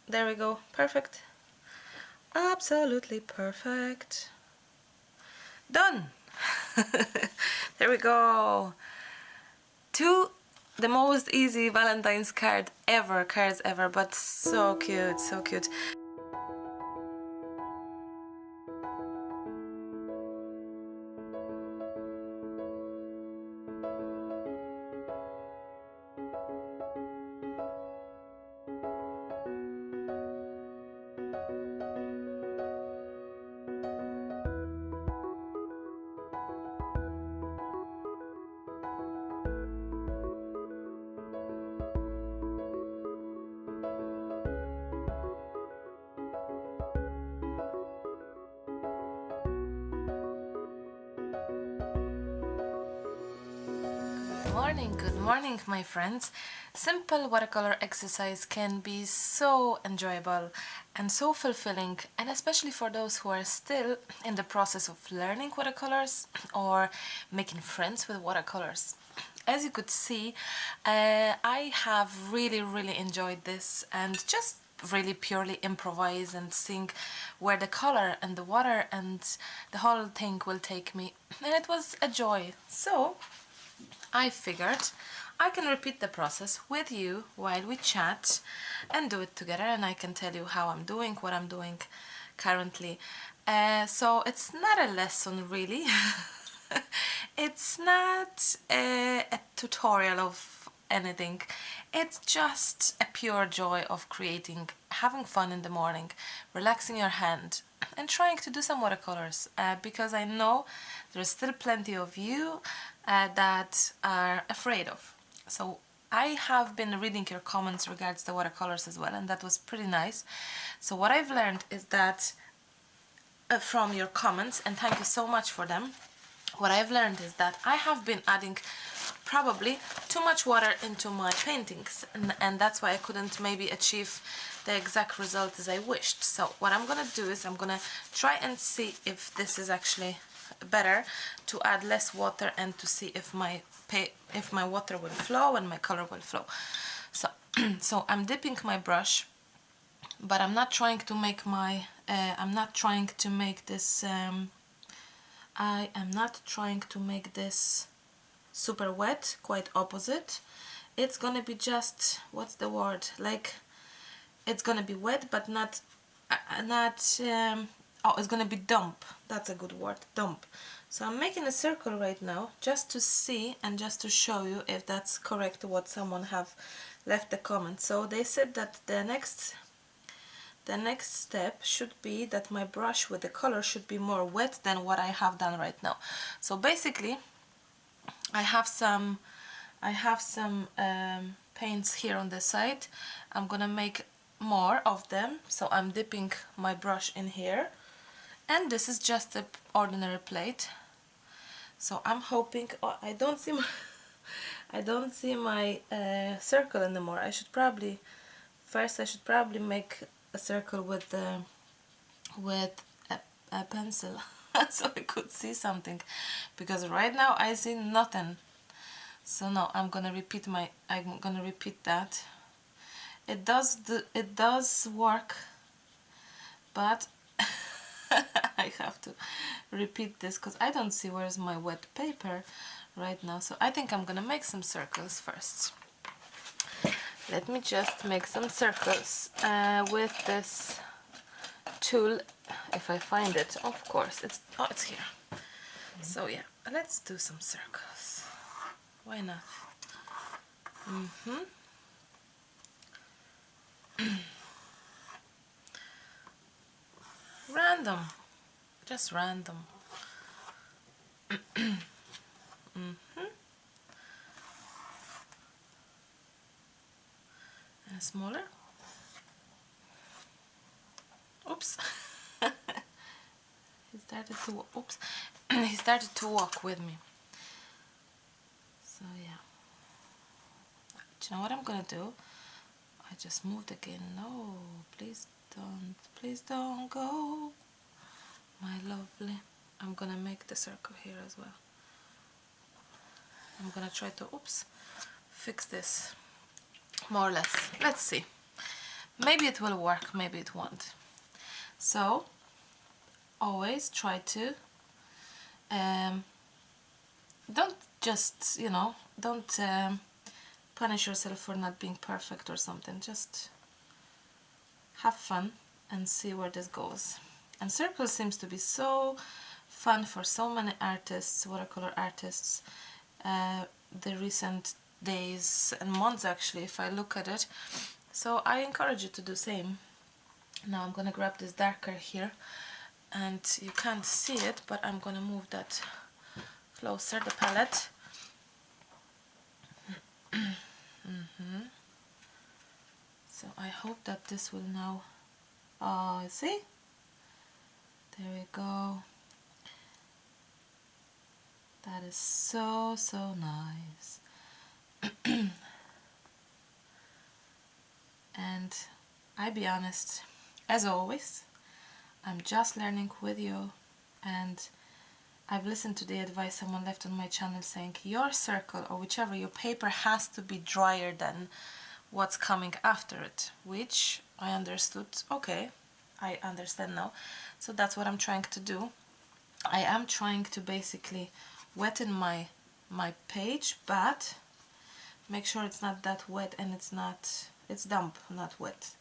there we go, perfect, absolutely perfect, done. There we go. The most easy Valentine's cards ever, but so cute, so cute. Good morning, my friends. Simple watercolor exercise can be so enjoyable and so fulfilling, and especially for those who are still in the process of learning watercolors or making friends with watercolors. As you could see, I have really enjoyed this and just really purely improvise and seeing where the color and the water and the whole thing will take me, and it was a joy. So I figured I can repeat the process with you while we chat and do it together, and I can tell you how I'm doing, what I'm doing currently. So it's not a lesson really. It's not a tutorial of anything. It's just a pure joy of creating, having fun in the morning, relaxing your hand and trying to do some watercolors, because I know there's still plenty of you that are afraid of. So I have been reading your comments regards the watercolors as well, and that was pretty nice. So what I've learned is that from your comments, and thank you so much for them, what I've learned is that I have been adding probably too much water into my paintings, and that's why I couldn't maybe achieve the exact result as I wished. So what I'm gonna do is I'm gonna try and see if this is actually better, to add less water and to see if my water will flow and my color will flow. So so I'm dipping my brush, but I'm not trying to make my I'm not trying to make this I am not trying to make this super wet, quite opposite. It's gonna be just, what's the word, like it's gonna be wet but not oh, it's gonna be damp. That's a good word, damp. So I'm making a circle right now just to see and just to show you if that's correct what someone have left the comment. So they said that the next step should be that my brush with the color should be more wet than what I have done right now. So basically I have some paints here on the side. I'm gonna make more of them, so I'm dipping my brush in here, and this is just an ordinary plate. So I'm hoping, oh, I don't see my circle anymore. I should probably make a circle with a pencil so I could see something, because right now I see nothing. So no, I'm gonna repeat that. It does work, but I have to repeat this because I don't see where's my wet paper right now. So I think I'm gonna make some circles first. Let me just make some circles with this tool, if I find it. Of course, it's here. So yeah, let's do some circles. Why not? Random, just random. And smaller. Oops. He started to walk with me. So yeah. Do you know what I'm gonna do? I just moved again. No, please don't go, my lovely. I'm gonna make the circle here as well. I'm gonna try to fix this more or less. Let's see. maybe it will work, maybe it won't. So always try to don't just, you know, don't punish yourself for not being perfect or something. Just have fun and see where this goes. And circle seems to be so fun for so many artists, watercolor artists, the recent days and months actually, if I look at it. So I encourage you to do same. Now I'm gonna grab this darker here, and you can't see it, but I'm gonna move that closer, the palette. So I hope that this will now, oh, see? There we go. That is so, so nice. And I be honest, as always, I'm just learning with you, and I've listened to the advice someone left on my channel saying your circle or whichever your paper has to be drier than what's coming after it, which I understood. Okay, I understand now. So that's what I'm trying to do. I am trying to basically wetten my page, but make sure it's not that wet, and it's damp, not wet.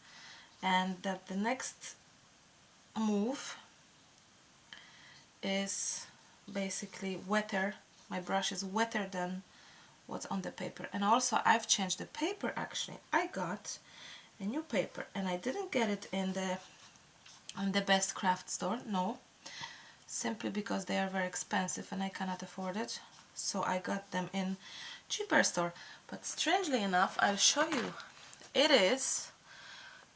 And that the next move is basically wetter. My brush is wetter than what's on the paper. And also I've changed the paper. Actually, I got a new paper, and I didn't get it in the best craft store, no, simply because they are very expensive and I cannot afford it. So I got them in cheaper store. But strangely enough, I'll show you.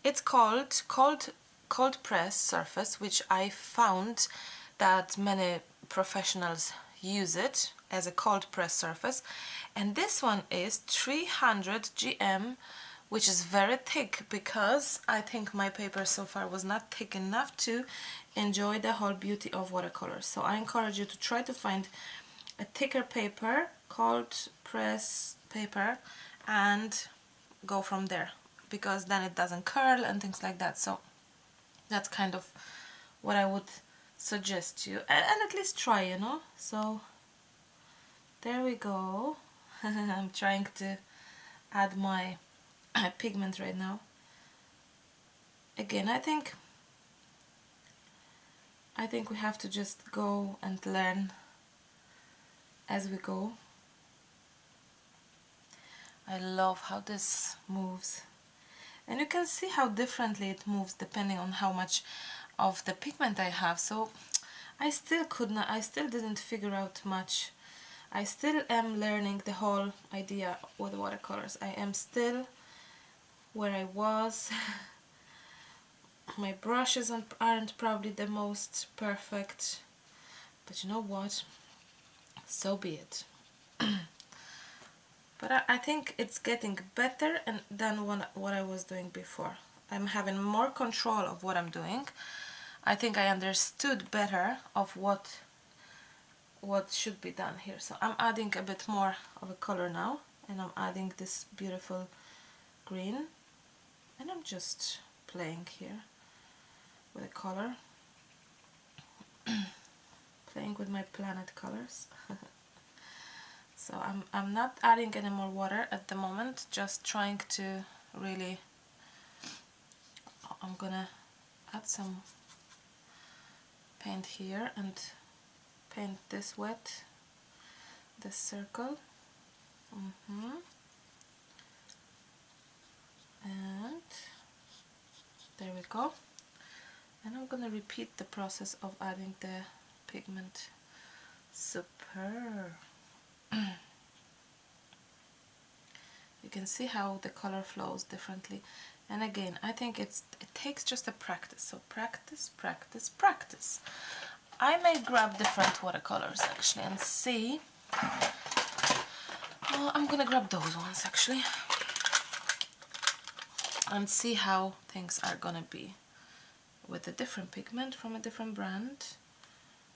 It's called cold press surface, which I found that many professionals use it as a cold press surface, and this one is 300 GM, which is very thick, because I think my paper so far was not thick enough to enjoy the whole beauty of watercolors. So I encourage you to try to find a thicker paper, cold press paper, and go from there, because then it doesn't curl and things like that. So that's kind of what I would suggest you, and at least try, you know. So there we go. I'm trying to add my pigment right now. Again, I think we have to just go and learn as we go. I love how this moves, and you can see how differently it moves depending on how much of the pigment I have. So I still didn't figure out much. I still am learning the whole idea with watercolors. I am still where I was. My brushes aren't probably the most perfect, but you know what, so be it. But I think it's getting better than what I was doing before. I'm having more control of what I'm doing. I think I understood better of what should be done here. So I'm adding a bit more of a color now, and I'm adding this beautiful green, and I'm just playing here with a color, playing with my planet colors. So I'm not adding any more water at the moment, just trying to really, I'm gonna add some paint here and paint this wet, this circle. And there we go. And I'm gonna repeat the process of adding the pigment. Super. You can see how the color flows differently. And again, I think it takes just a practice. So practice, practice, practice. I may grab different watercolors actually and see. I'm gonna grab those ones actually and see how things are gonna be with a different pigment from a different brand,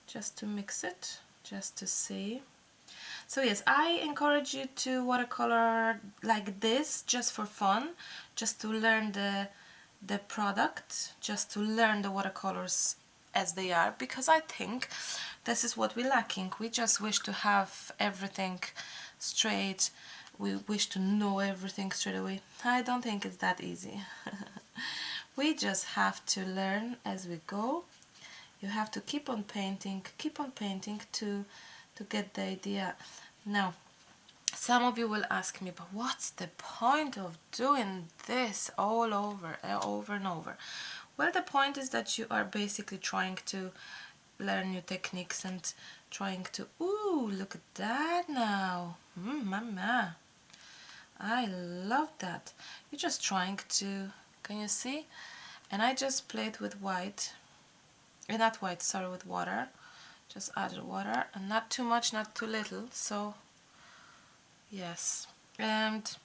just to mix it, just to see. So yes, I encourage you to watercolor like this just for fun, just to learn the the product just to learn the watercolors as they are, because I think this is what we're lacking. We just wish to have everything straight. We wish to know everything straight away. I don't think it's that easy. We just have to learn as we go. You have to keep on painting to get the idea. Now, some of you will ask me, but what's the point of doing this all over and over? Well, the point is that you are basically trying to learn new techniques and trying to, ooh, look at that now. Mama, I love that. You're just trying to, can you see? And I just played with white, not white, sorry, with water. Just added water, and not too much, not too little, so yes. And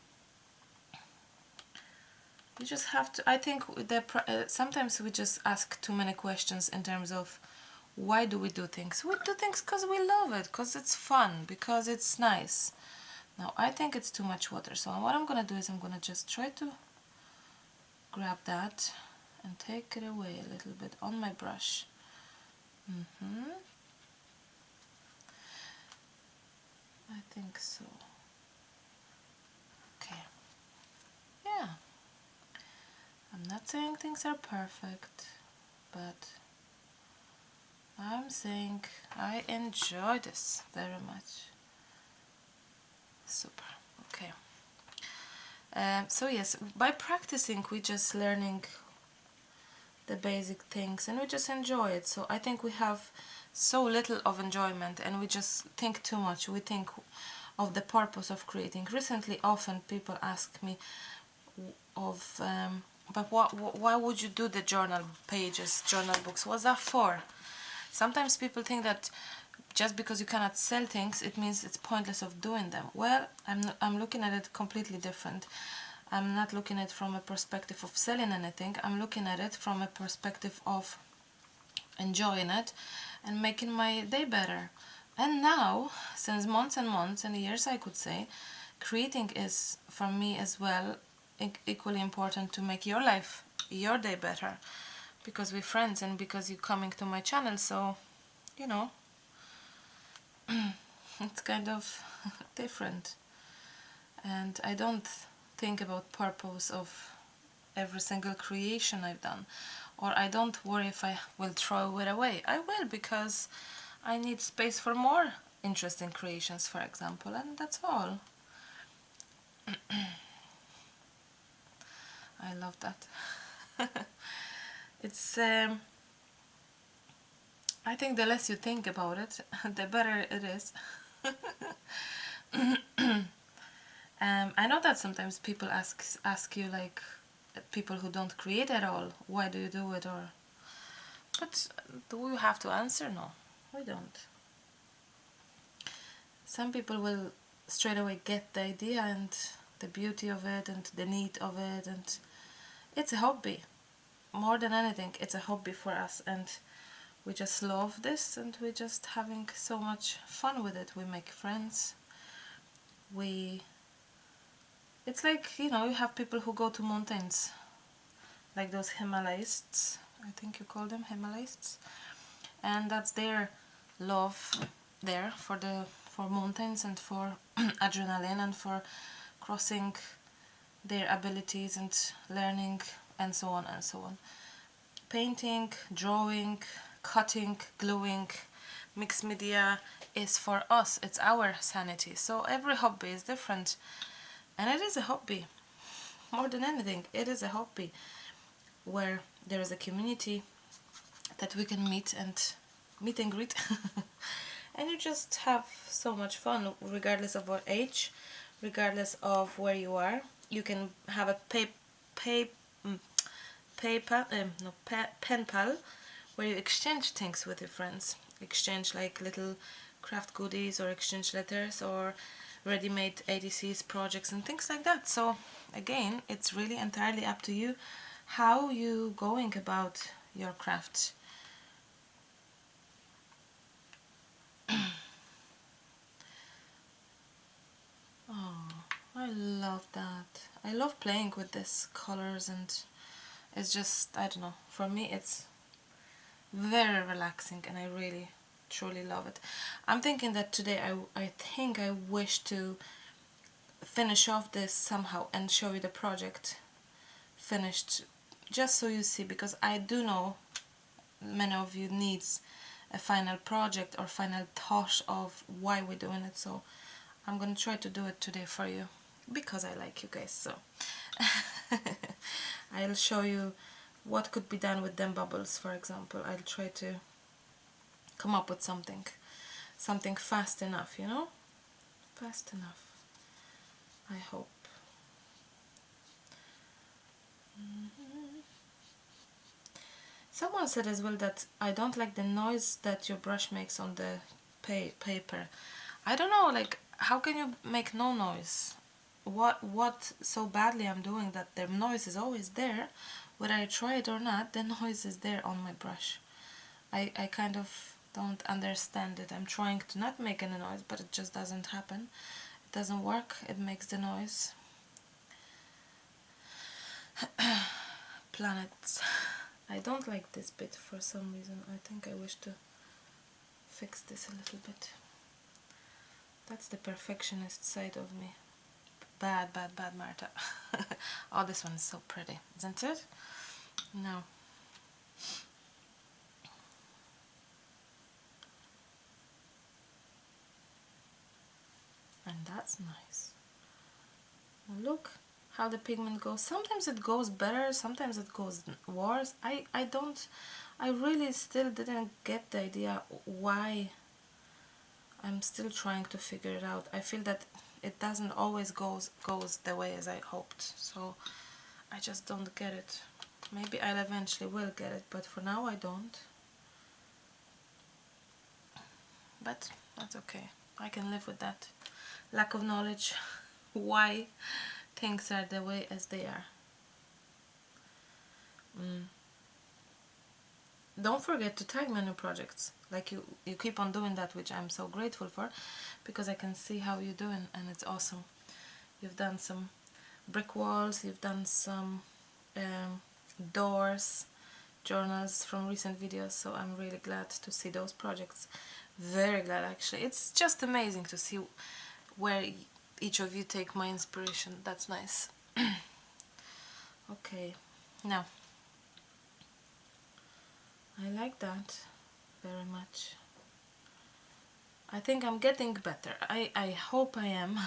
you just have to, I think sometimes we just ask too many questions in terms of why do we do things. We do things because we love it, because it's fun, because it's nice. Now I think it's too much water, so what I'm gonna do is I'm gonna just try to grab that and take it away a little bit on my brush. I think so. Okay. Yeah. I'm not saying things are perfect, but I'm saying I enjoy this very much. Super. Okay. So yes, by practicing, we just learning the basic things and we just enjoy it. So I think we have so little of enjoyment and we just think too much. We think of the purpose of creating. Recently, often people ask me but why would you do the journal pages, journal books? What's that for? Sometimes people think that just because you cannot sell things, it means it's pointless of doing them. Well, I'm looking at it completely different. I'm not looking at it from a perspective of selling anything. I'm looking at it from a perspective of enjoying it and making my day better. And now, since months and months and years, I could say, creating is for me as well equally important to make your life, your day better, because we're friends and because you're coming to my channel. So, you know, it's kind of different. And I don't think about purpose of every single creation I've done, or I don't worry if I will throw it away. I will, because I need space for more interesting creations, for example, and that's all. I love that. It's I think the less you think about it, the better it is. I know that sometimes people ask you, like, people who don't create at all, why do you do it? Or, but do you have to answer? No, we don't. Some people will straight away get the idea and the beauty of it and the need of it, and it's a hobby. More than anything, it's a hobby for us, and we just love this, and we're just having so much fun with it. We make friends. It's like, you know, you have people who go to mountains, like those Himalayas, I think you call them Himalayas, and that's their love there for mountains and for adrenaline and for crossing their abilities and learning and so on and so on. Painting, drawing, cutting, gluing, mixed media is for us, it's our sanity. So every hobby is different, and it is a hobby. More than anything, it is a hobby where there is a community that we can meet and greet and you just have so much fun, regardless of what age, regardless of where you are. You can have a pen pal where you exchange things with your friends, exchange like little craft goodies or exchange letters or ready-made ADCs, projects and things like that. So again, it's really entirely up to you how you going about your craft. Oh, I love that. I love playing with these colors and It's just, I don't know, for me it's very relaxing and I really truly love it. I'm thinking that today I think I wish to finish off this somehow and show you the project finished, just so you see, because I do know many of you needs a final project or final thought of why we're doing it. So I'm gonna try to do it today for you because I like you guys. So I'll show you what could be done with them bubbles. For example, I'll try to come up with something fast enough, you know, fast enough, I hope. Someone said as well that I don't like the noise that your brush makes on the paper. I don't know, like, how can you make no noise? What so badly I'm doing that the noise is always there, whether I try it or not, the noise is there on my brush. I kind of don't understand it. I'm trying to not make any noise, but it just doesn't happen. It doesn't work, it makes the noise. Planets. I don't like this bit for some reason. I think I wish to fix this a little bit. That's the perfectionist side of me. Bad Marta. Oh, this one is so pretty, isn't it? No. And that's nice. Look how the pigment goes. Sometimes it goes better, sometimes it goes worse. I really still didn't get the idea why. I'm still trying to figure it out. I feel that it doesn't always goes the way as I hoped, so I just don't get it. Maybe I'll eventually will get it, but for now I don't. But that's okay. I can live with that lack of knowledge why things are the way as they are. Don't forget to tag my new projects. Like you keep on doing that, which I'm so grateful for, because I can see how you're doing and it's awesome. You've done some brick walls, you've done some doors, journals from recent videos, so I'm really glad to see those projects. Very glad, actually. It's just amazing to see where each of you take my inspiration. That's nice. Okay, now I like that very much. I think I'm getting better. I hope I am.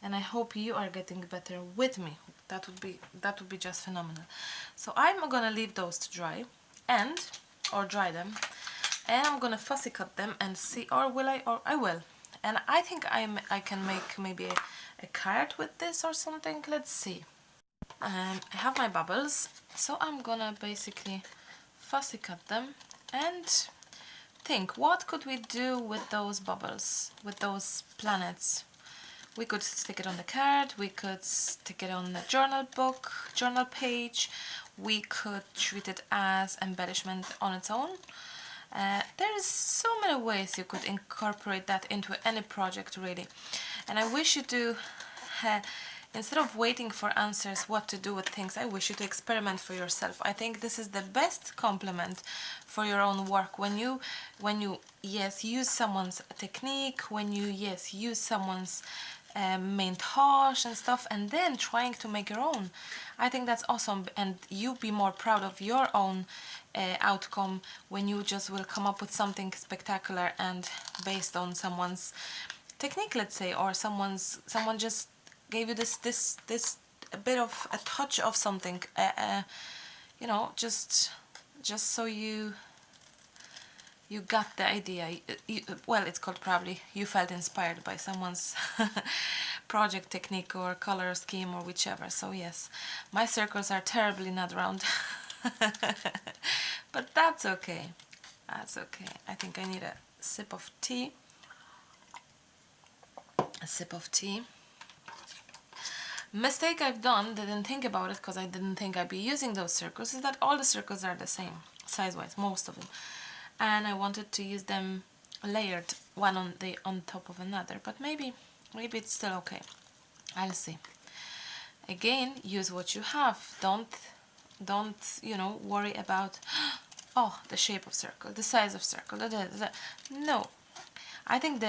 And I hope you are getting better with me. That would be just phenomenal. So I'm gonna leave those to dry or dry them, and I'm gonna fussy cut them and see, or I will. And I think I can make maybe a card with this or something. Let's see. I have my bubbles, so I'm gonna basically fussy cut them and think, what could we do with those bubbles, with those planets? We could stick it on the card, we could stick it on the journal page, we could treat it as embellishment on its own. There's so many ways you could incorporate that into any project, really. And I wish you to, instead of waiting for answers what to do with things, I wish you to experiment for yourself. I think this is the best compliment for your own work, when you yes, use someone's technique, when you use someone's main thought and stuff, and then trying to make your own. I think that's awesome, and you be more proud of your own outcome when you just will come up with something spectacular and based on someone's technique, let's say, or someone just gave you this a bit of a touch of something, you know, just so you got the idea. Well, it's called, probably you felt inspired by someone's project technique or color scheme or whichever. So yes, my circles are terribly not round. But that's okay. That's okay. I think I need a sip of tea. A sip of tea. Mistake I've done, didn't think about it because I didn't think I'd be using those circles, is that all the circles are the same size-wise, most of them, and I wanted to use them layered, one on top of another, but maybe it's still okay. I'll see. Again, use what you have. Don't Don't, you know, worry about, oh, the shape of circle, the size of circle, no. I think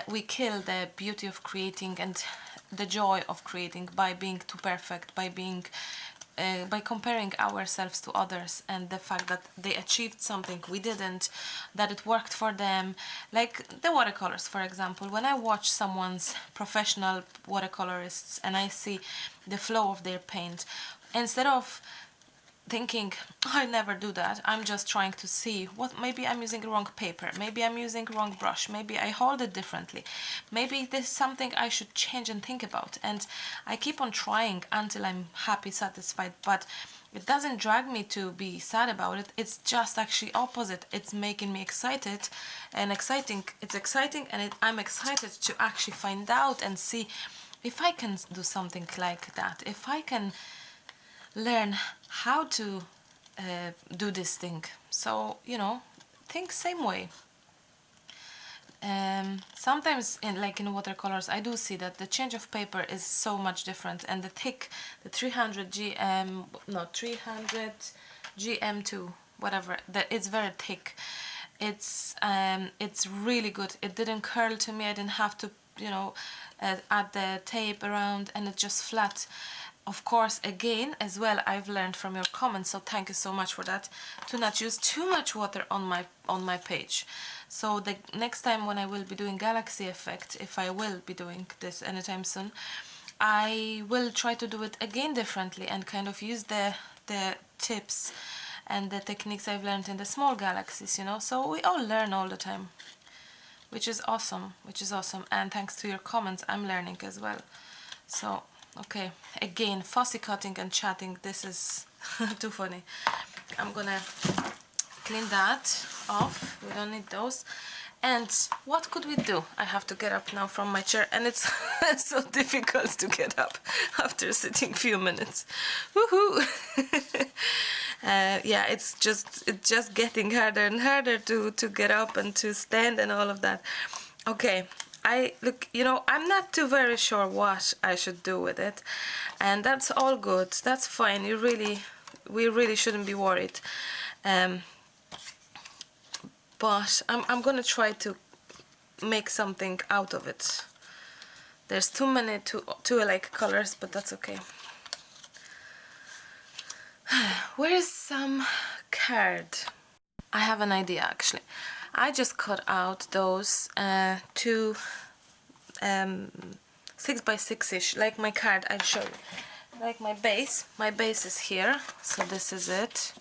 we kill the beauty of creating and the joy of creating by being too perfect, by being by comparing ourselves to others, and the fact that they achieved something we didn't, that it worked for them. Like the watercolors, for example. When I watch someone's professional watercolorists and I see the flow of their paint, instead of thinking, I never do that, I'm just trying to see what, maybe I'm using the wrong paper, maybe I'm using the wrong brush, maybe I hold it differently, maybe this is something I should change and think about, and I keep on trying until I'm happy, satisfied. But it doesn't drag me to be sad about it. It's just actually opposite. It's making me excited and exciting. It's exciting, and I'm excited to actually find out and see if I can do something like that, if I can learn how to do this thing. So, you know, think same way. Sometimes in watercolors I do see that the change of paper is so much different, and the thick, the 300 GM2, whatever, that it's very thick. It's really good. It didn't curl to me. I didn't have to, you know, add the tape around, and it's just flat. Of course, again, as well, I've learned from your comments, so thank you so much for that, to not use too much water on my page. So the next time when I will be doing Galaxy Effect, if I will be doing this anytime soon, I will try to do it again differently and kind of use the tips and the techniques I've learned in the small galaxies, you know. So we all learn all the time, which is awesome, and thanks to your comments I'm learning as well. So okay, again, fussy cutting and chatting, this is too funny. I'm gonna clean that off, we don't need those. And what could we do? I have to get up now from my chair, and it's so difficult to get up after sitting few minutes. Woohoo! Yeah, it's just getting harder and harder to get up and to stand and all of that. Okay, look, you know, I'm not too very sure what I should do with it, and that's all good. That's fine. We really shouldn't be worried. But I'm gonna try to make something out of it. There's too many two alike colors, but that's okay. Where is some card? I have an idea actually. I just cut out those two 6x6-ish, like my card. I'll show you. Like my base. My base is here, so this is it.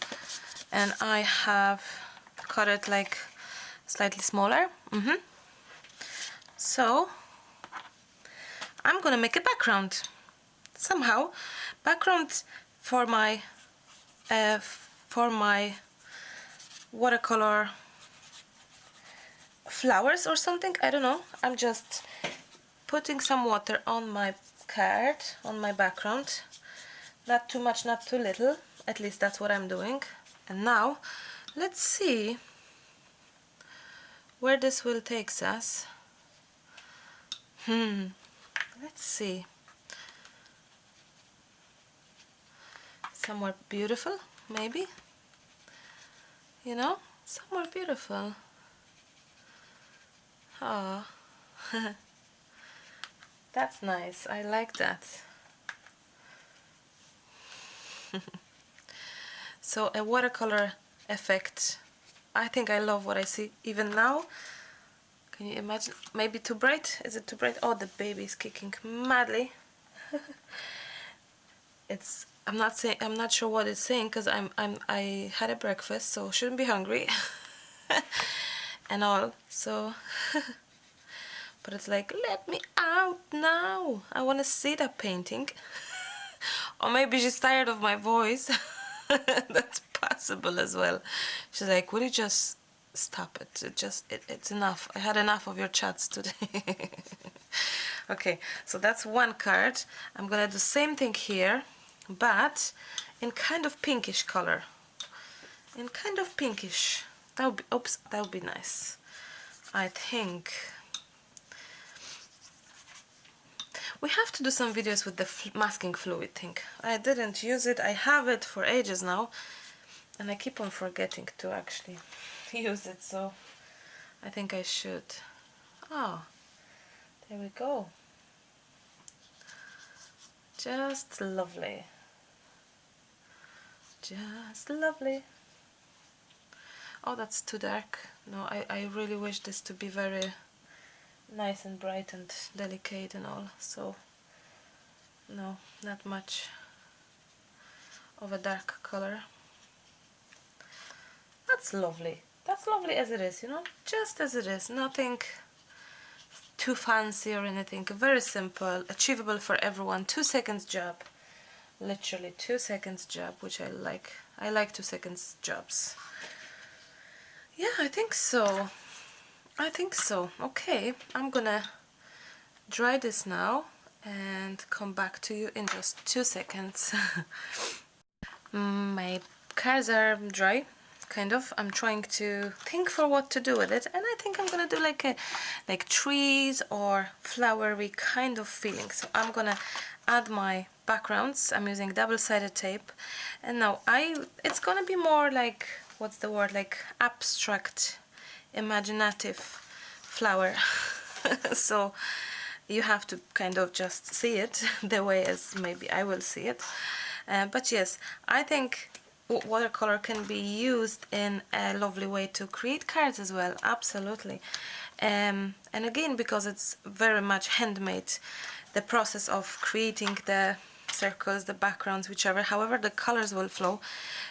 And I have cut it like slightly smaller. So I'm gonna make a background somehow. Background for my watercolor flowers or something. I don't know. I'm just putting some water on my card, on my background. Not too much, not too little. At least that's what I'm doing. And now let's see where this will take us. Let's see. Somewhere beautiful, maybe. You know, somewhere beautiful. Ah, that's nice. I like that. So a watercolor effect. I think I love what I see even now. Can you imagine? Maybe too bright? Is it too bright? Oh, the baby is kicking madly. I'm not sure what it's saying, because I had a breakfast, so shouldn't be hungry. And all, so but it's like, let me out now. I want to see that painting. Or maybe she's tired of my voice. That's possible as well. She's like, will you just stop it? It's enough. I had enough of your chats today. Okay, so that's one card. I'm gonna do the same thing here, but in kind of pinkish color. In kind of pinkish. That would be, oops, that would be nice. I think. We have to do some videos with the masking fluid thing. I didn't use it. I have it for ages now, and I keep on forgetting to actually use it, so I think I should. Oh, there we go. Just lovely. Just lovely. Oh, that's too dark. No, I really wish this to be very nice and bright and delicate and all, so no, not much of a dark color. That's lovely. That's lovely as it is, you know, just as it is. Nothing too fancy or anything. Very simple, achievable for everyone. 2 seconds job. Literally 2 seconds job, which I like. I like 2 seconds jobs. Yeah, I think so. I think so. Okay, I'm gonna dry this now and come back to you in just 2 seconds. My cards are dry, kind of. I'm trying to think for what to do with it, and I think I'm gonna do like trees or flowery kind of feeling. So I'm gonna add my backgrounds. I'm using double-sided tape, and now it's gonna be more like, what's the word, like abstract, imaginative flower. So you have to kind of just see it the way as maybe I will see it. But yes, I think watercolor can be used in a lovely way to create cards as well, absolutely. And again, because it's very much handmade, the process of creating the circles, the backgrounds, whichever, however the colors will flow,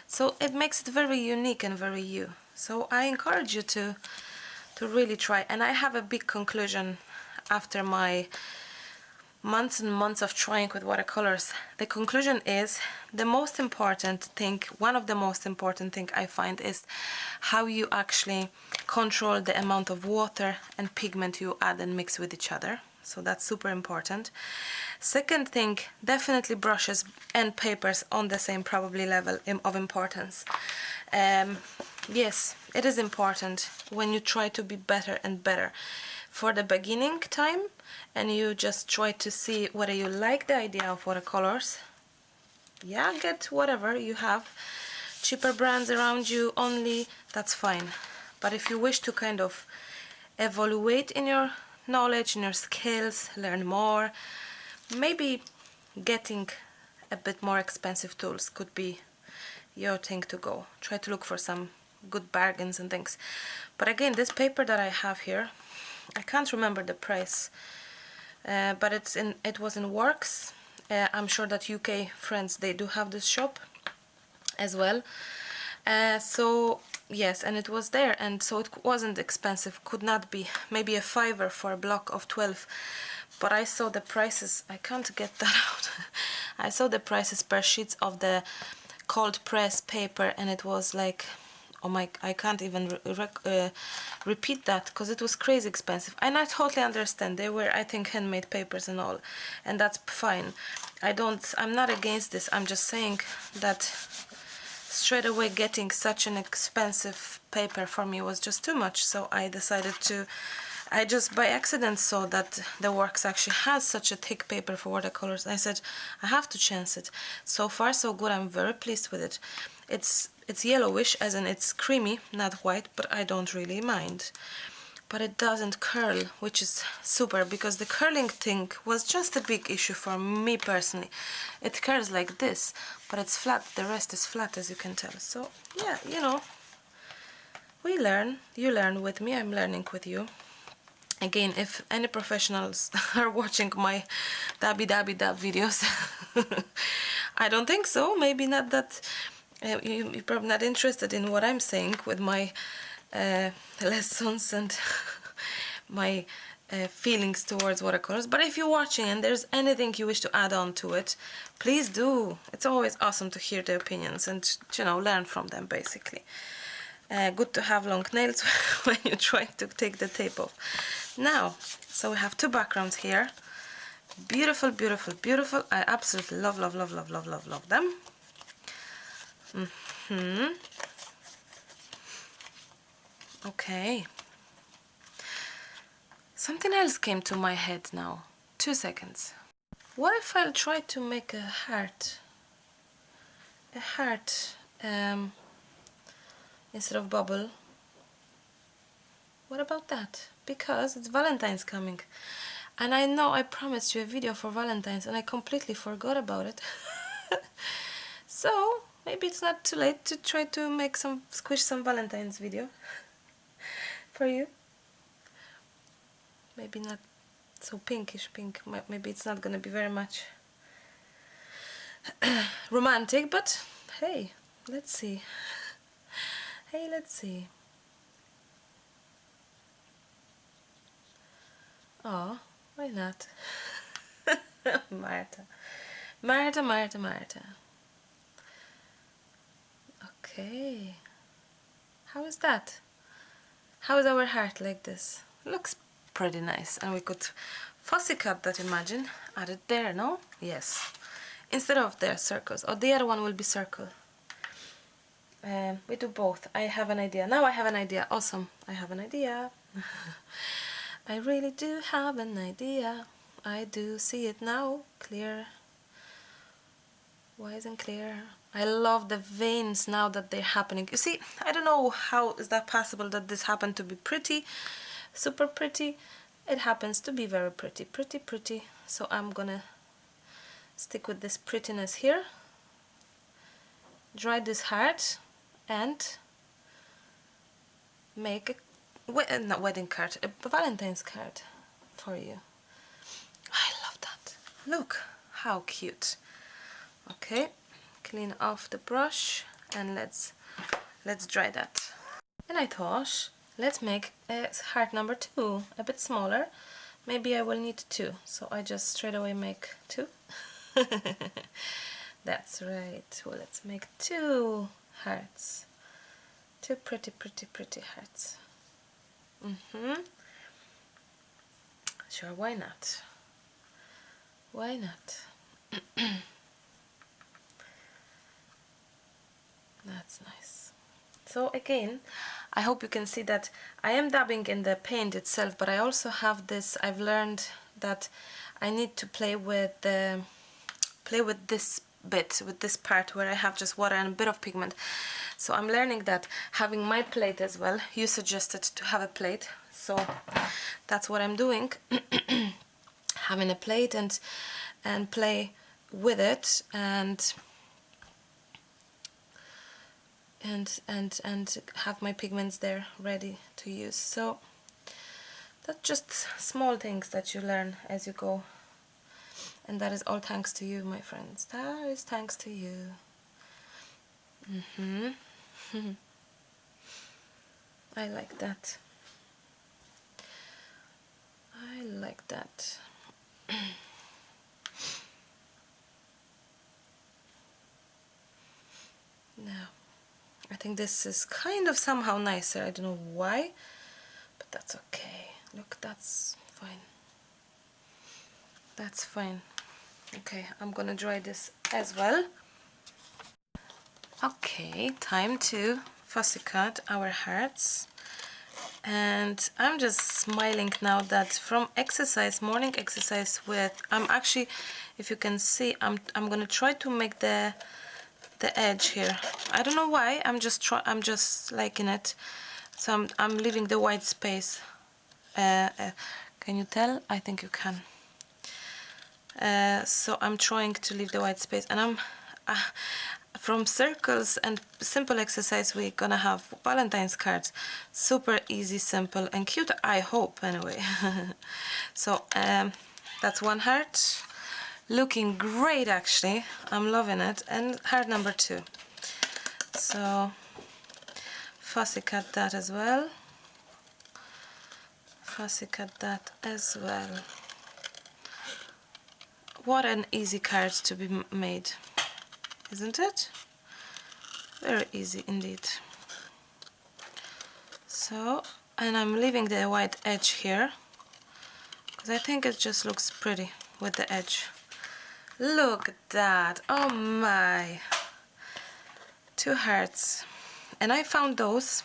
so it makes it very unique and very you. So I encourage you to really try. And I have a big conclusion after my months and months of trying with watercolors. The conclusion is the most important thing, one of the most important thing I find, is how you actually control the amount of water and pigment you add and mix with each other. So that's super important. Second thing, definitely brushes and papers on the same probably level of importance. Yes, it is important when you try to be better and better for the beginning time, and you just try to see whether you like the idea of watercolors. Yeah, get whatever you have, cheaper brands around you only, that's fine. But if you wish to kind of evaluate in your knowledge, in your skills, learn more, maybe getting a bit more expensive tools could be your thing to go. Try to look for some good bargains and things. But again, this paper that I have here, I can't remember the price, but it was in Works. I'm sure that UK friends, they do have this shop as well. So yes, and it was there, and so it wasn't expensive, could not be, maybe a $5 for a block of 12. But I saw the prices, I can't get that out. I saw the prices per sheets of the cold press paper, and it was like, oh my, I can't even repeat that, because it was crazy expensive. And I totally understand, they were, I think, handmade papers and all, and that's fine. I'm not against this. I'm just saying that straight away getting such an expensive paper for me was just too much. So I decided to, I just by accident saw that the Works actually has such a thick paper for watercolors. I said I have to chance it. So far so good. I'm very pleased with it. It's yellowish, as in it's creamy, not white, but I don't really mind. But it doesn't curl, which is super, because the curling thing was just a big issue for me personally. It curls like this, but it's flat. The rest is flat, as you can tell. So yeah, you know, we learn. You learn with me, I'm learning with you. Again, if any professionals are watching my dabby dab videos, I don't think so. Maybe not that. You're probably not interested in what I'm saying with my lessons and my feelings towards watercolors. But if you're watching and there's anything you wish to add on to it, please do. It's always awesome to hear the opinions and, you know, learn from them, basically. Good to have long nails when you're trying to take the tape off. Now, so we have two backgrounds here. Beautiful, beautiful, beautiful. I absolutely love them. Okay. Something else came to my head now. 2 seconds. What if I'll try to make a heart? A heart instead of bubble. What about that? Because it's Valentine's coming. And I know I promised you a video for Valentine's and I completely forgot about it. So maybe it's not too late to try to make squish some Valentine's video for you. Maybe not so pinkish pink. Maybe it's not gonna be very much romantic, but hey, let's see. Hey, let's see. Oh, why not? Marta. Marta, Marta, Marta. Okay. How is that? How is our heart like this? Looks pretty nice. And we could fussy cut that, imagine. Add it there, no? Yes. Instead of their circles. Or the other one will be circle. We do both. I have an idea. Now I have an idea. Awesome. I have an idea. I really do have an idea. I do see it now. Clear. Why isn't clear? I love the veins now that they're happening. You see, I don't know how is that possible that this happened to be pretty, super pretty. It happens to be very pretty, pretty, pretty. So I'm gonna stick with this prettiness here. Dry this heart and make a not wedding card, a Valentine's card for you. I love that. Look how cute. Okay, clean off the brush and let's dry that. And I thought, let's make a heart number 2, a bit smaller. Maybe I will need 2, so I just straight away make 2. That's right. Well, let's make 2 hearts. 2 pretty, pretty, pretty hearts. Sure, why not? Why not? That's nice. So again, I hope you can see that I am dabbing in the paint itself, but I also have this, I've learned that I need to play with this bit, with this part where I have just water and a bit of pigment. So I'm learning that having my plate as well. You suggested to have a plate, so that's what I'm doing. Having a plate and play with it and have my pigments there ready to use. So that's just small things that you learn as you go, and that is all thanks to you, my friends. That is thanks to you. I like that. I like that. Now I think this is kind of somehow nicer. I don't know why, but that's okay. Look, that's fine. That's fine. Okay, I'm gonna dry this as well. Okay, time to fussy cut our hearts. And I'm just smiling now that from exercise, morning exercise with, I'm actually, if you can see, I'm gonna try to make the edge here. I don't know why. I'm just liking it. So I'm leaving the white space. Can you tell? I think you can. So I'm trying to leave the white space, and I'm from circles and simple exercise we're gonna have Valentine's cards. Super easy, simple and cute, I hope, anyway. So that's one heart. Looking great, actually. I'm loving it. And heart number 2. So fussy cut that as well. Fussy cut that as well. What an easy card to be made, isn't it? Very easy indeed. So, and I'm leaving the white edge here because I think it just looks pretty with the edge. Look at that. Oh my. 2 hearts. And I found those.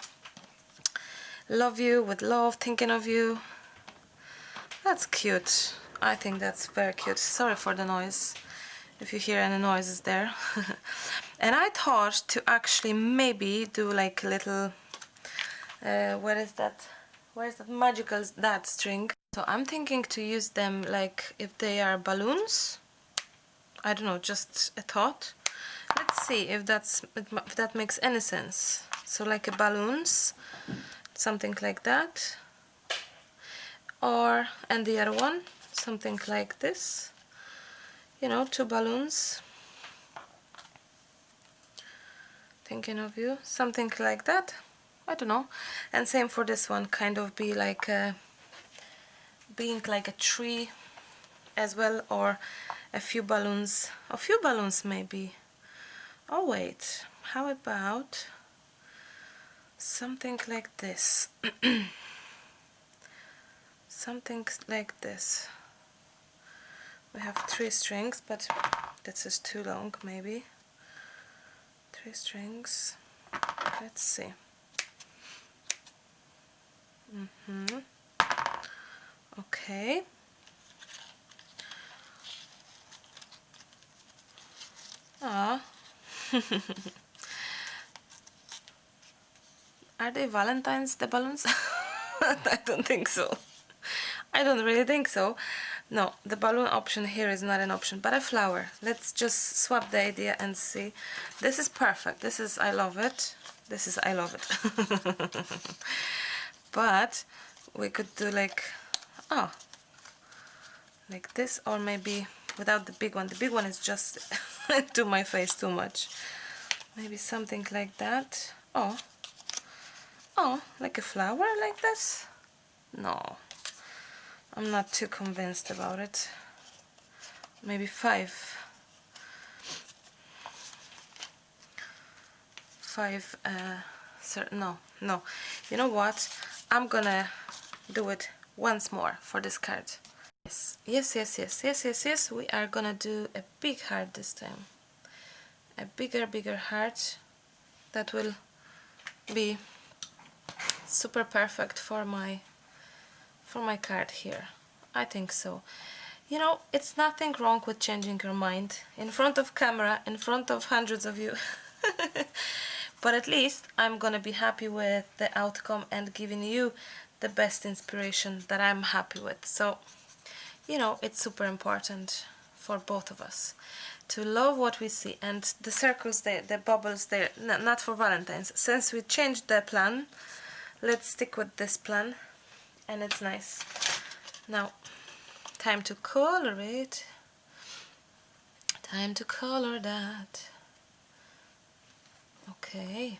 Love you with love, thinking of you. That's cute. I think that's very cute. Sorry for the noise, if you hear any noises there. And I thought to actually maybe do like a little, where is that magical that string? So I'm thinking to use them like if they are balloons. I don't know, just a thought. Let's see if that makes any sense. So like a balloons, something like that. Or, and the other one, something like this. You know, two balloons. Thinking of you, something like that. I don't know. And same for this one, kind of be like being like a tree as well, or a few balloons maybe. Oh wait, how about something like this? Something like this. We have 3 strings, but this is too long, maybe. 3 strings. Let's see. Okay. Ah. Are they Valentines, the balloons? I don't think so. I don't really think so. No, the balloon option here is not an option, but a flower. Let's just swap the idea and see. This is perfect. This is, I love it. This is, I love it. But we could do like, oh, like this, or maybe without the big one. The big one is just to my face too much. Maybe something like that. Oh, like a flower like this? No, I'm not too convinced about it. Maybe 5. 5, no. You know what? I'm gonna do it once more for this card. Yes. We are gonna do a big heart this time. A bigger heart that will be super perfect for my card here. I think so. You know, it's nothing wrong with changing your mind in front of camera, in front of hundreds of you. But at least I'm gonna be happy with the outcome and giving you the best inspiration that I'm happy with. So, you know, it's super important for both of us to love what we see. And the circles there, the bubbles there, not for Valentine's. Since we changed the plan, let's stick with this plan, and it's nice. Now, time to color it. Time to color that. Okay.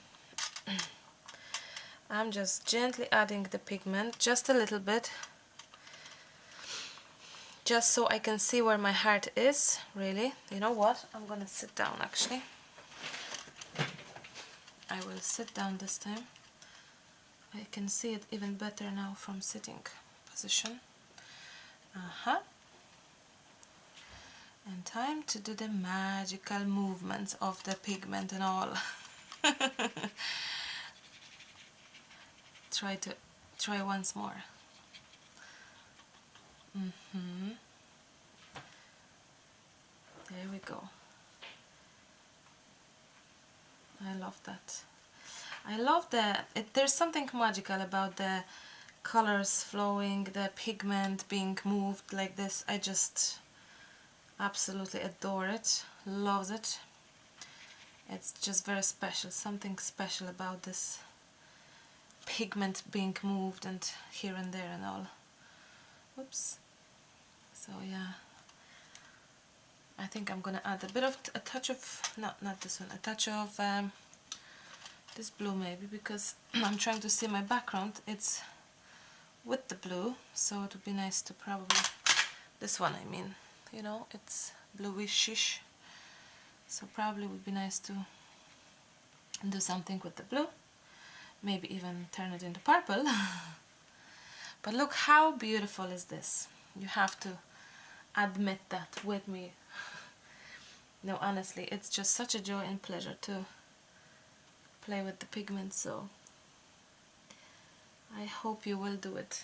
I'm just gently adding the pigment, just a little bit, just so I can see where my heart is, really. You know what? I'm gonna sit down actually. I will sit down this time. I can see it even better now from sitting position. And time to do the magical movements of the pigment and all. Try once more. There we go. I love that. I love there's something magical about the colors flowing, the pigment being moved like this. I just absolutely adore it, love it. It's just very special, something special about this pigment being moved and here and there and all. Oops. So yeah, I think I'm gonna add a touch of, not this one, a touch of this blue maybe, because I'm trying to see my background. It's with the blue, so it would be nice to probably, this one I mean, you know, it's bluish-ish, so probably would be nice to do something with the blue, maybe even turn it into purple. But look how beautiful is this. You have to admit that with me. No, honestly, it's just such a joy and pleasure to play with the pigment, so I hope you will do it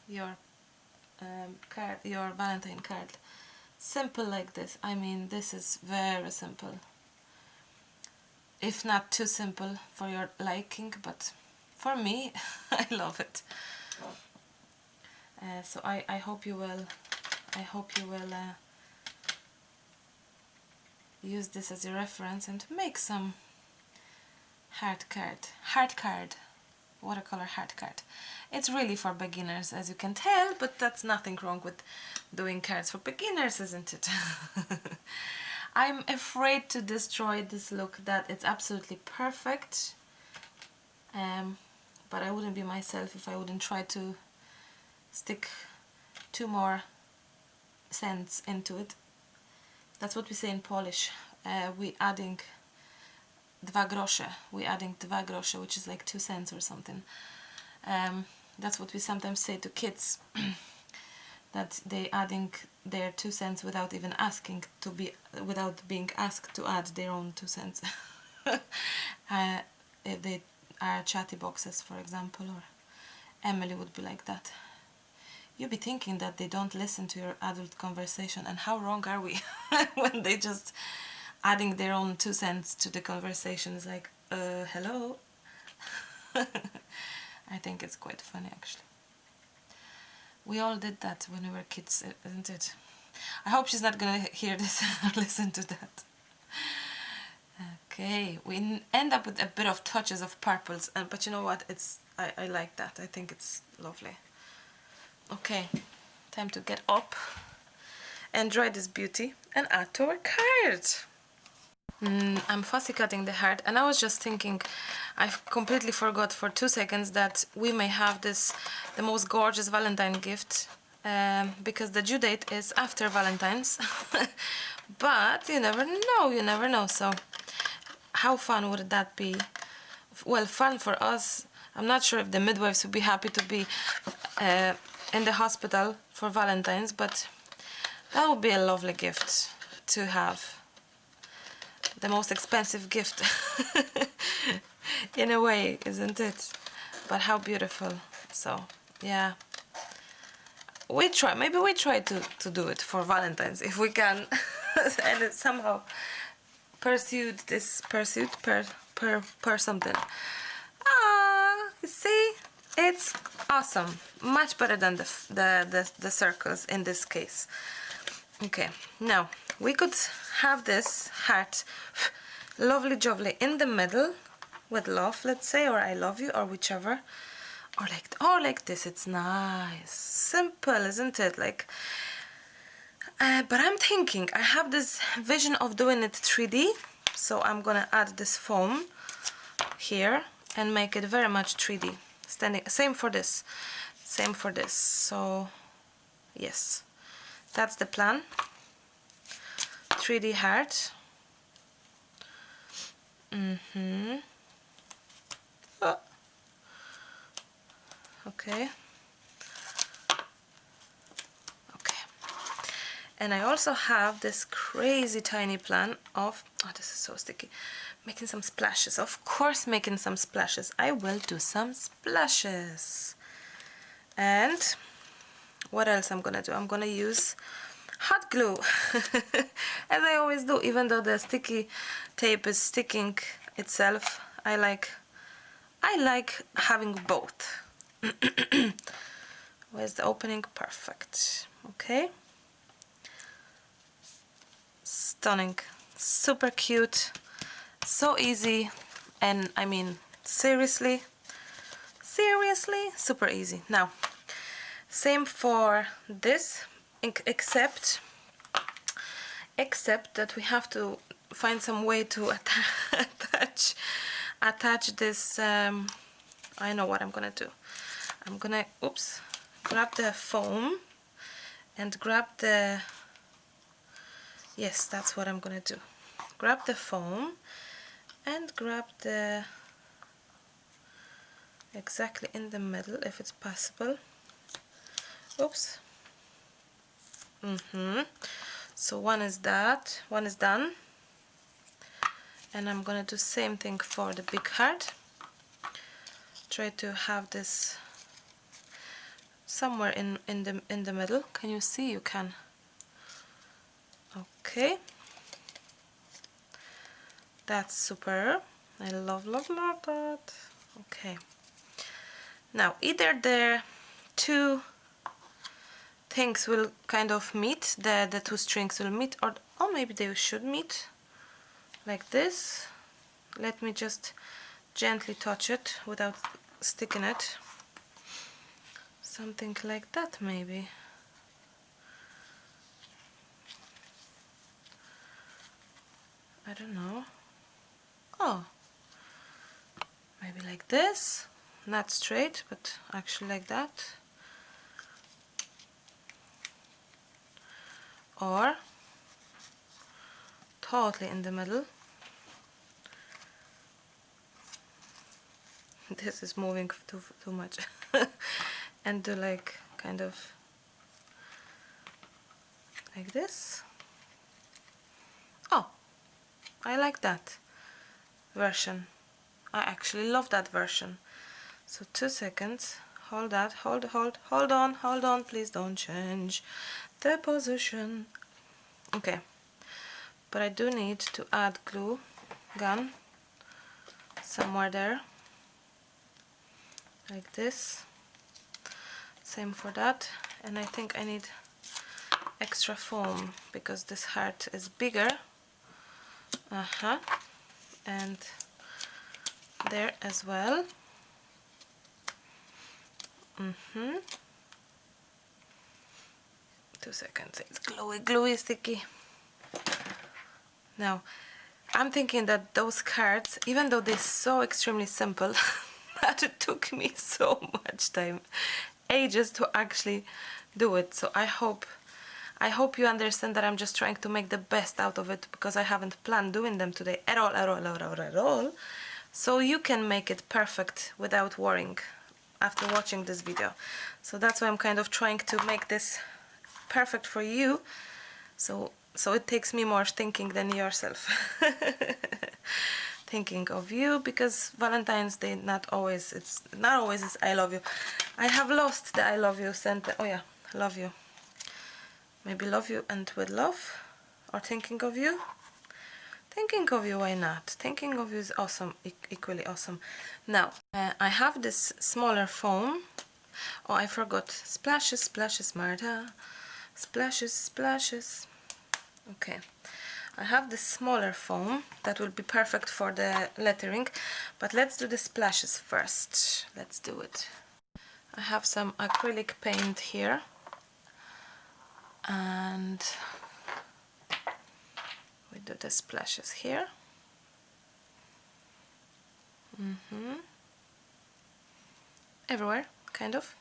your card, your Valentine card. Simple like this. I mean, this is very simple. If not too simple for your liking, but for me, I love it. So I hope you will. I hope you will use this as a reference and make some heart card, watercolor heart card. It's really for beginners, as you can tell, but that's nothing wrong with doing cards for beginners, isn't it? I'm afraid to destroy this look that it's absolutely perfect, but I wouldn't be myself if I wouldn't try to stick 2 more cents into it. That's what we say in Polish. We adding 2 grosze. We adding 2 grosze, which is like 2 cents or something. That's what we sometimes say to kids. That they adding their 2 cents without even asking to be, without being asked to add their own 2 cents. If they are chatty boxes, for example, or Emily would be like that. You'd be thinking that they don't listen to your adult conversation, and how wrong are we when they just adding their own 2 cents to the conversation. Is like, hello. I think it's quite funny, actually. We all did that when we were kids, isn't it? I hope she's not gonna hear this or listen to that. Okay, we end up with a bit of touches of purples, but you know what? I like that. I think it's lovely. Okay, time to get up and dry this beauty and add to our card. I'm fussy cutting the heart, and I was just thinking, I completely forgot for 2 seconds that we may have the most gorgeous Valentine gift, because the due date is after Valentine's. But you never know, so how fun would that be? Well, fun for us. I'm not sure if the midwives would be happy to be in the hospital for Valentine's, but that would be a lovely gift to have. The most expensive gift in a way, isn't it? But how beautiful. So yeah, maybe we try to do it for Valentine's if we can. And it somehow pursued per something. You see, it's awesome. Much better than the circles in this case. Okay, now we could have this heart lovely jovely in the middle with love, let's say, or I love you, or whichever, or like this. It's nice, simple, isn't it? Like, but I'm thinking, I have this vision of doing it 3D, so I'm gonna add this foam here and make it very much 3D. Same for this, so yes, that's the plan. 3D heart. Okay. And I also have this crazy tiny plan of, oh, this is so sticky, making some splashes. Of course, making some splashes. I will do some splashes. And what else I'm gonna do? I'm gonna use hot glue, as I always do, even though the sticky tape is sticking itself. I like having both. Where's the opening? Perfect. Okay. Stunning, super cute, so easy, and I mean seriously, super easy. Now, same for this, except that we have to find some way to attach this. I know what I'm gonna do. I'm gonna grab the foam and grab the, yes, that's what I'm gonna do. Grab the foam and grab the, exactly in the middle, if it's possible. Oops. So one is done, and I'm gonna do same thing for the big heart. Try to have this somewhere in the middle. Can you see? You can. Okay, that's super. I love that. Okay, now either the two things will kind of meet, the two strings will meet, or maybe they should meet like this. Let me just gently touch it without sticking it. Something like that, maybe. I don't know. Oh, maybe like this. Not straight, but actually like that. Or totally in the middle. This is moving too much. And do like kind of like this. Oh, I like that version. I actually love that version. So 2 seconds. Hold that. Hold on. Please don't change the position. Okay. But I do need to add glue gun somewhere there. Like this. Same for that. And I think I need extra foam because this heart is bigger. And there as well. 2 seconds. It's gluey, sticky. Now, I'm thinking that those cards, even though they're so extremely simple, that it took me so much time, ages to actually do it. So I hope you understand that I'm just trying to make the best out of it, because I haven't planned doing them today at all. So you can make it perfect without worrying after watching this video. So that's why I'm kind of trying to make this perfect for you. So it takes me more thinking than yourself. Thinking of you, because Valentine's Day it's not always is I love you. I have lost the I love you sentence. Oh yeah, love you. Maybe love you and with love, or thinking of you. Thinking of you, why not? Thinking of you is awesome, equally awesome. Now, I have this smaller foam. Oh, I forgot. Splashes, Marta. Splashes. Okay. I have this smaller foam that will be perfect for the lettering, but let's do the splashes first. Let's do it. I have some acrylic paint here. And we do the splashes here. Everywhere, kind of.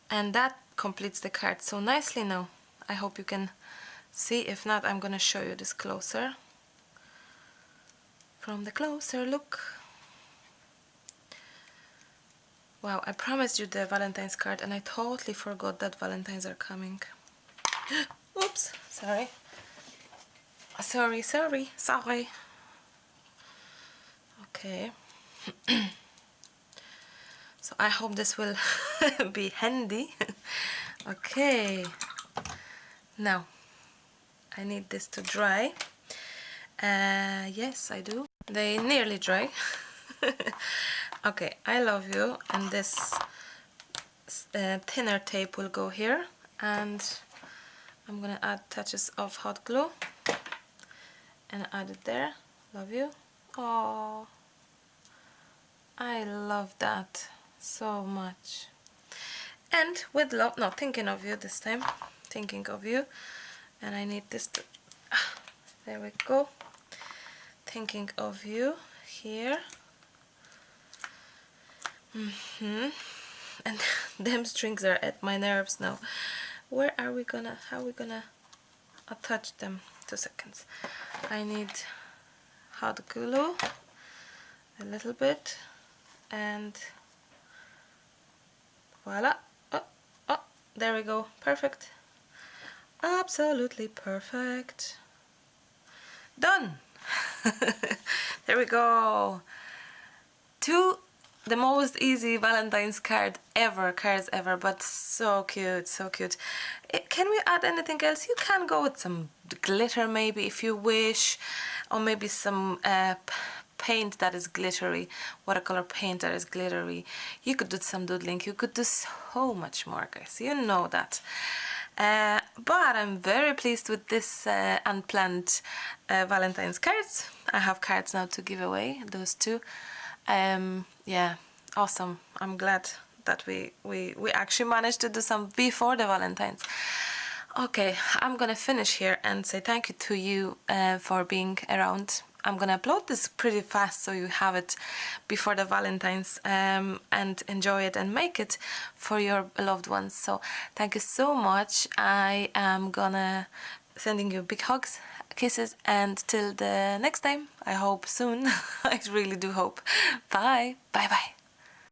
And that completes the card so nicely now. I hope you can see. If not, I'm gonna show you this closer. From the closer look. Wow, I promised you the Valentine's card and I totally forgot that Valentines are coming. Oops, sorry. Sorry. Okay. So I hope this will be handy. Okay. Now, I need this to dry. Yes, I do. They nearly dry. Okay, I love you, and this thinner tape will go here, and I'm gonna add touches of hot glue and add it there. Love you. Oh, I love that so much. And with love, no, thinking of you this time, thinking of you, and I need this to, there we go, thinking of you here. And them strings are at my nerves now. How are we gonna attach them? 2 seconds. I need hot glue, a little bit, and voila. Oh, there we go. Perfect. Absolutely perfect. Done. There we go. 2 The most easy Valentine's cards ever, but so cute, so cute. Can we add anything else? You can go with some glitter maybe if you wish, or maybe some paint that is glittery, watercolor paint that is glittery. You could do some doodling, you could do so much more, guys, you know that. But I'm very pleased with this unplanned Valentine's cards. I have cards now to give away, those two. Yeah, awesome. I'm glad that we actually managed to do some before the Valentine's. Okay, I'm gonna finish here and say thank you to you for being around. I'm gonna upload this pretty fast so you have it before the Valentine's, and enjoy it and make it for your loved ones. So thank you so much. I am gonna sending you big hugs, kisses, and till the next time, I hope soon. I really do hope. Bye. Bye bye.